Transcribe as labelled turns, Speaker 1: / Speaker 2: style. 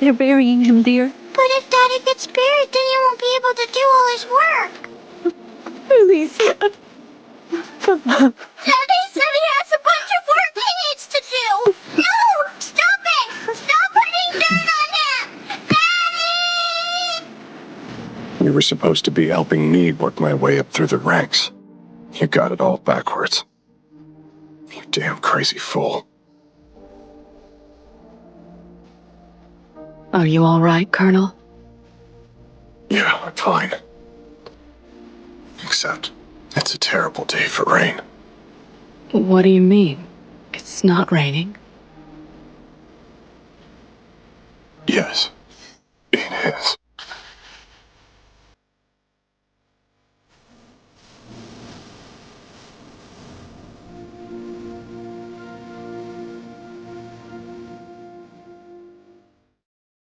Speaker 1: They're burying him, dear.
Speaker 2: But if Daddy gets buried, then he won't be able to do all his work.
Speaker 1: Alicia.
Speaker 2: Daddy said he has a bunch of work he needs to do. No! Stop it! Stop putting dirt on him! Daddy!
Speaker 3: You were supposed to be helping me work my way up through the ranks. You got it all backwards. You damn crazy fool.
Speaker 1: Are you all right, Colonel?
Speaker 3: Yeah, I'm fine. Except, it's a terrible day for rain.
Speaker 1: What do you mean? It's not raining.
Speaker 3: Yes, it is.